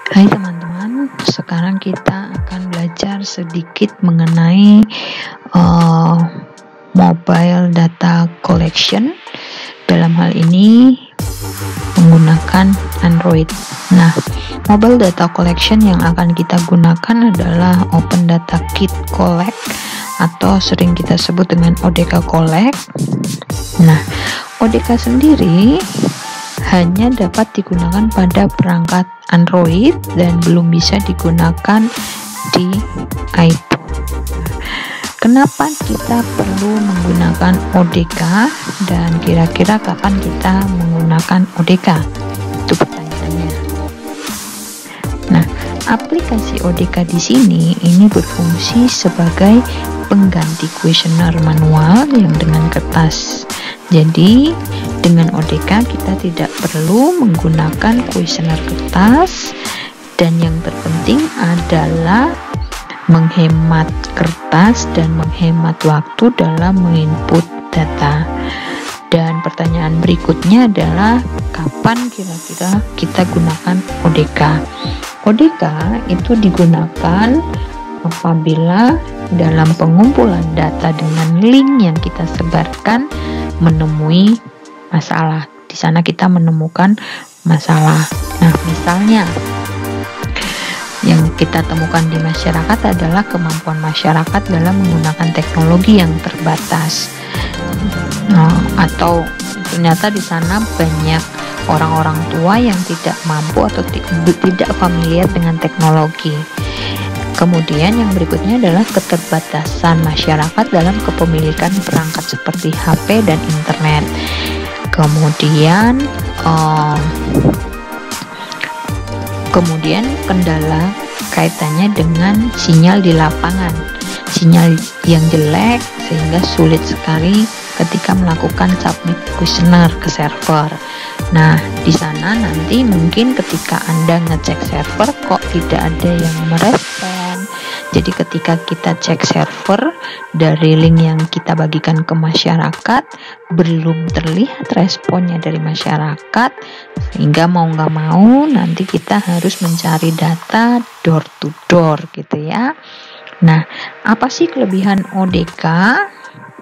Hai teman-teman, sekarang kita akan belajar sedikit mengenai mobile data collection. Dalam hal ini menggunakan Android. Nah, mobile data collection yang akan kita gunakan adalah Open Data Kit Collect atau sering kita sebut dengan ODK Collect. Nah, ODK sendiri hanya dapat digunakan pada perangkat Android dan belum bisa digunakan di iPhone. Kenapa kita perlu menggunakan ODK dan kira-kira kapan kita menggunakan ODK? Itu pertanyaannya. Nah, aplikasi ODK di sini ini berfungsi sebagai pengganti kuesioner manual yang dengan kertas. Jadi dengan ODK kita tidak perlu menggunakan kuesioner kertas, dan yang terpenting adalah menghemat kertas dan menghemat waktu dalam menginput data. Dan pertanyaan berikutnya adalah kapan kira-kira kita gunakan ODK? ODK itu digunakan apabila dalam pengumpulan data dengan link yang kita sebarkan menemui masalah. Di sana kita menemukan masalah. Nah, misalnya yang kita temukan di masyarakat adalah kemampuan masyarakat dalam menggunakan teknologi yang terbatas. Atau ternyata di sana banyak orang-orang tua yang tidak mampu atau tidak familiar dengan teknologi. Kemudian yang berikutnya adalah keterbatasan masyarakat dalam kepemilikan perangkat seperti HP dan internet. Kemudian kendala kaitannya dengan sinyal di lapangan, sinyal yang jelek sehingga sulit sekali ketika melakukan submit kuesioner ke server. Nah, di sana nanti mungkin ketika Anda ngecek server kok tidak ada yang merespon. Jadi ketika kita cek server dari link yang kita bagikan ke masyarakat, belum terlihat responnya dari masyarakat, sehingga mau nggak mau nanti kita harus mencari data door to door gitu ya. Nah, apa sih kelebihan ODK?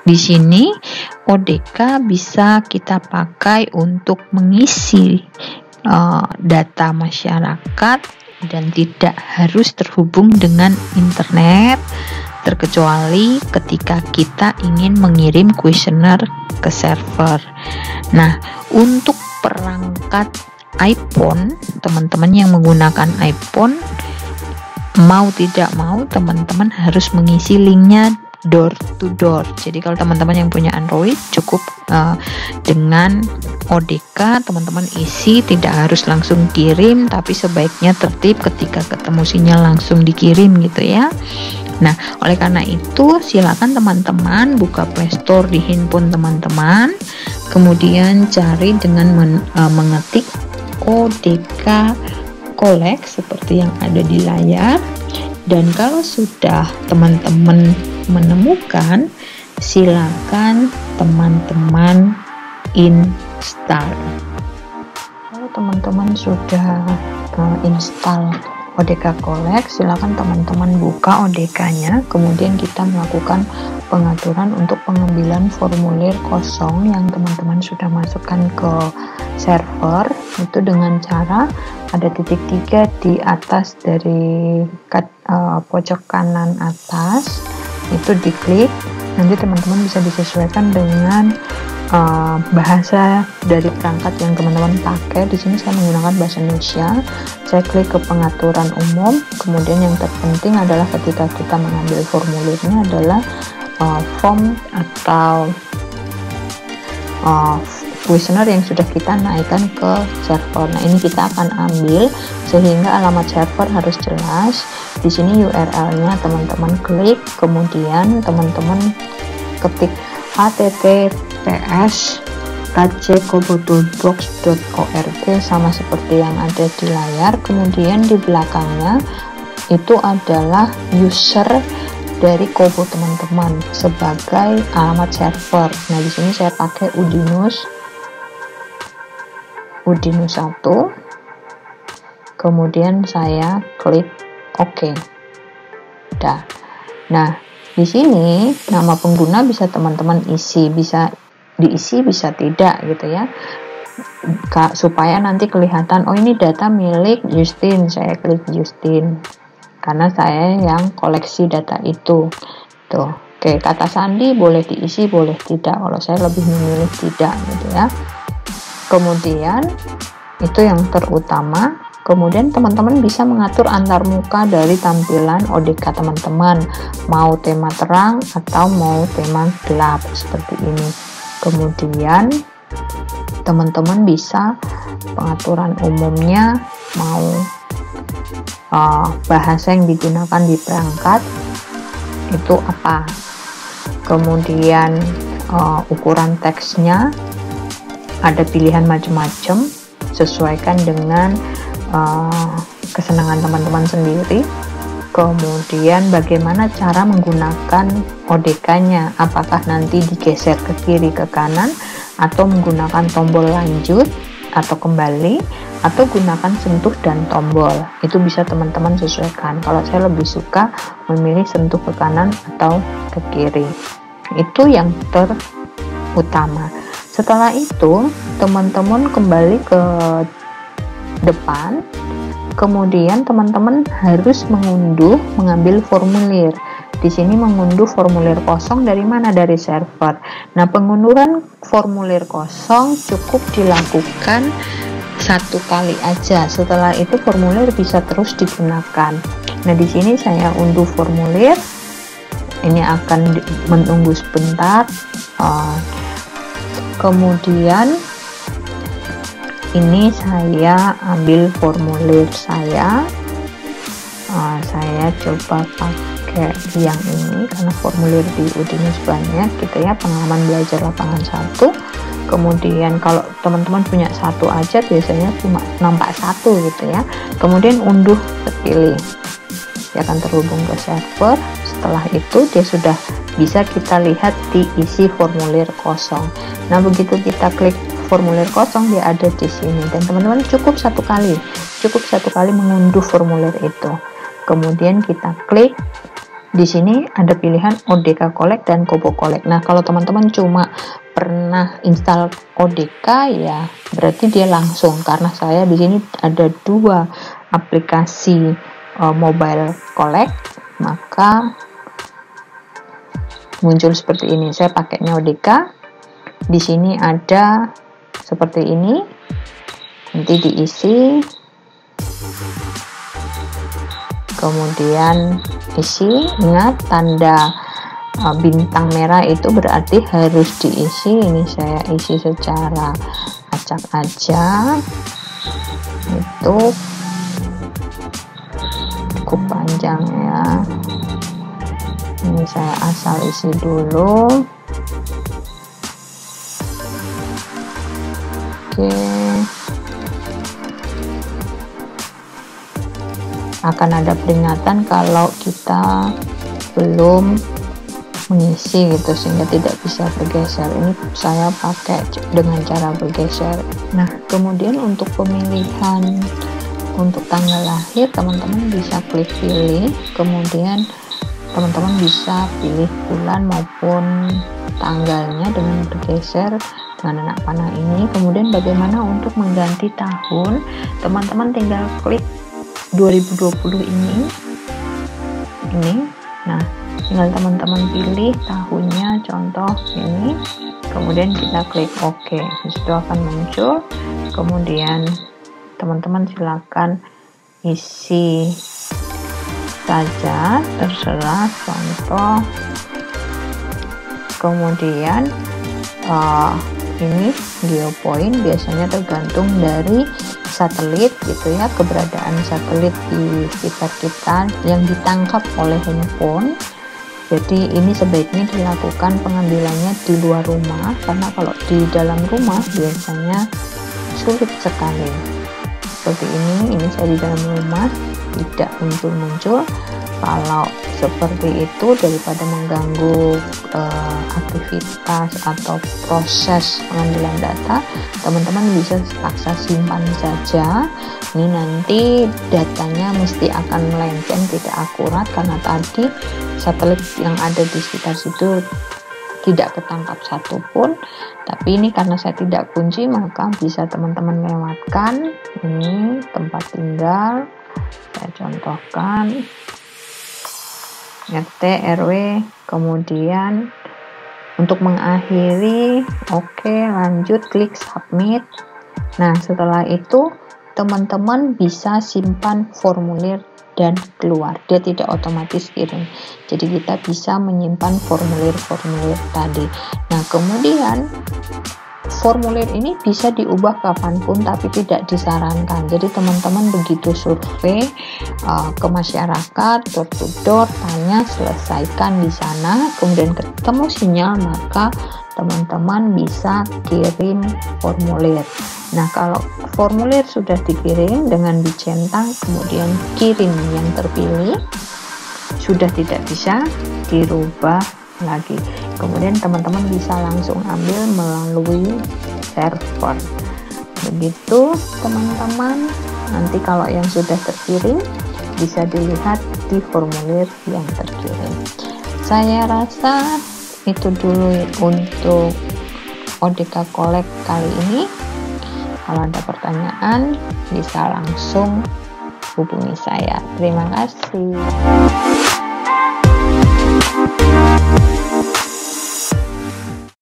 Di sini ODK bisa kita pakai untuk mengisi data masyarakat dan tidak harus terhubung dengan internet, terkecuali ketika kita ingin mengirim kuesioner ke server. Nah, untuk perangkat iPhone, teman-teman yang menggunakan iPhone, mau tidak mau teman-teman harus mengisi linknya door to door. Jadi kalau teman-teman yang punya Android cukup dengan ODK teman-teman isi, tidak harus langsung kirim, tapi sebaiknya tertib ketika ketemu sinyal langsung dikirim gitu ya. Nah, oleh karena itu silakan teman-teman buka Play Store di handphone teman-teman, kemudian cari dengan mengetik ODK Collect seperti yang ada di layar. Dan kalau sudah teman-teman menemukan, silakan teman-teman install. Kalau teman-teman sudah install ODK Collect, silakan teman-teman buka ODK-nya, kemudian kita melakukan pengaturan untuk pengambilan formulir kosong yang teman-teman sudah masukkan ke server, itu dengan cara ada titik 3 di atas dari pojok kanan atas, itu diklik. Nanti teman-teman bisa disesuaikan dengan bahasa dari perangkat yang teman-teman pakai. Di sini saya menggunakan bahasa Indonesia. Saya klik ke pengaturan umum, kemudian yang terpenting adalah ketika kita mengambil formulirnya adalah form atau kuesioner yang sudah kita naikkan ke server. Nah, ini kita akan ambil sehingga alamat server harus jelas. Di sini URL-nya teman-teman klik, kemudian teman-teman ketik https://kckobotulbox.org sama seperti yang ada di layar. Kemudian di belakangnya itu adalah user dari Kobo teman-teman sebagai alamat server. Nah, di sini saya pakai Udinus 1. kemudian saya klik OK. Nah, di sini nama pengguna bisa teman-teman isi, bisa diisi bisa tidak gitu ya, supaya nanti kelihatan oh ini data milik Justin. Saya klik Justin karena saya yang koleksi data itu tuh. Oke, kata sandi boleh diisi boleh tidak, kalau saya lebih memilih tidak gitu ya. Kemudian itu yang terutama. Kemudian teman-teman bisa mengatur antar muka dari tampilan ODK teman-teman, mau tema terang atau mau tema gelap seperti ini. Kemudian teman-teman bisa pengaturan umumnya, mau bahasa yang digunakan di perangkat itu apa, kemudian ukuran teksnya ada pilihan macam-macam, sesuaikan dengan kesenangan teman-teman sendiri. Kemudian bagaimana cara menggunakan ODK-nya, apakah nanti digeser ke kiri ke kanan atau menggunakan tombol lanjut atau kembali, atau gunakan sentuh dan tombol. Itu bisa teman-teman sesuaikan. Kalau saya lebih suka memilih sentuh ke kanan atau ke kiri. Itu yang terutama. Setelah itu teman-teman kembali ke depan, kemudian teman-teman harus mengambil formulir. Di sini mengunduh formulir kosong dari mana? Dari server. Nah, pengunduhan formulir kosong cukup dilakukan satu kali aja. Setelah itu formulir bisa terus digunakan. Nah, di sini saya unduh formulir. Ini akan menunggu sebentar. Kemudian ini saya ambil formulir saya coba pakai yang ini karena formulir di Udinus banyak gitu ya, pengalaman belajar lapangan 1. Kemudian kalau teman-teman punya satu aja biasanya cuma nampak satu gitu ya. Kemudian unduh terpilih, dia akan terhubung ke server. Setelah itu dia sudah bisa kita lihat diisi formulir kosong. Nah, begitu kita klik formulir kosong dia ada di sini, dan teman-teman cukup satu kali mengunduh formulir itu. Kemudian kita klik di sini ada pilihan ODK Collect dan Kobo Collect. Nah, kalau teman-teman cuma pernah install ODK ya berarti dia langsung, karena saya di sini ada 2 aplikasi mobile collect, maka muncul seperti ini. Saya pakainya ODK. Di sini ada seperti ini, nanti diisi, kemudian isi. Ingat tanda bintang merah itu berarti harus diisi. Ini saya isi secara acak aja, itu cukup panjang ya. Ini saya asal isi dulu. Oke, akan ada peringatan kalau kita belum mengisi gitu, sehingga tidak bisa bergeser. Ini saya pakai dengan cara bergeser. Nah, kemudian untuk pemilihan untuk tanggal lahir, teman-teman bisa klik pilih, kemudian teman-teman bisa pilih bulan maupun tanggalnya dengan bergeser dengan anak panah ini. Kemudian bagaimana untuk mengganti tahun, teman-teman tinggal klik 2020 ini. Nah, tinggal teman-teman pilih tahunnya, contoh ini, kemudian kita klik OK. Disitu akan muncul, kemudian teman-teman silakan isi saja, terserah, contoh. Kemudian ini geopoint biasanya tergantung dari satelit gitu ya, keberadaan satelit di sekitar kita yang ditangkap oleh handphone. Jadi ini sebaiknya dilakukan pengambilannya di luar rumah, karena kalau di dalam rumah biasanya sulit sekali. Seperti ini saya di dalam rumah tidak muncul-muncul. Kalau seperti itu, daripada mengganggu aktivitas atau proses pengambilan data, teman-teman bisa paksa simpan saja. Ini nanti datanya mesti akan melenceng, tidak akurat, karena tadi satelit yang ada di sekitar situ tidak ketangkap satupun. Tapi ini karena saya tidak kunci, maka bisa teman-teman lewatkan. Ini tempat tinggal, saya contohkan RT RW, kemudian untuk mengakhiri, oke, lanjut, klik submit. Nah, setelah itu teman-teman bisa simpan formulir dan keluar, dia tidak otomatis kirim, jadi kita bisa menyimpan formulir-formulir tadi. Nah, kemudian formulir ini bisa diubah kapanpun, tapi tidak disarankan. Jadi teman-teman begitu survei ke masyarakat, door to door, tanya, selesaikan di sana, kemudian ketemu sinyal, maka teman-teman bisa kirim formulir. Nah, kalau formulir sudah dikirim dengan dicentang, kemudian kirim yang terpilih, sudah tidak bisa dirubah lagi. Kemudian teman-teman bisa langsung ambil melalui server. Begitu teman-teman. Nanti kalau yang sudah terkirim bisa dilihat di formulir yang terkirim. Saya rasa itu dulu untuk ODK Collect kali ini. Kalau ada pertanyaan bisa langsung hubungi saya. Terima kasih.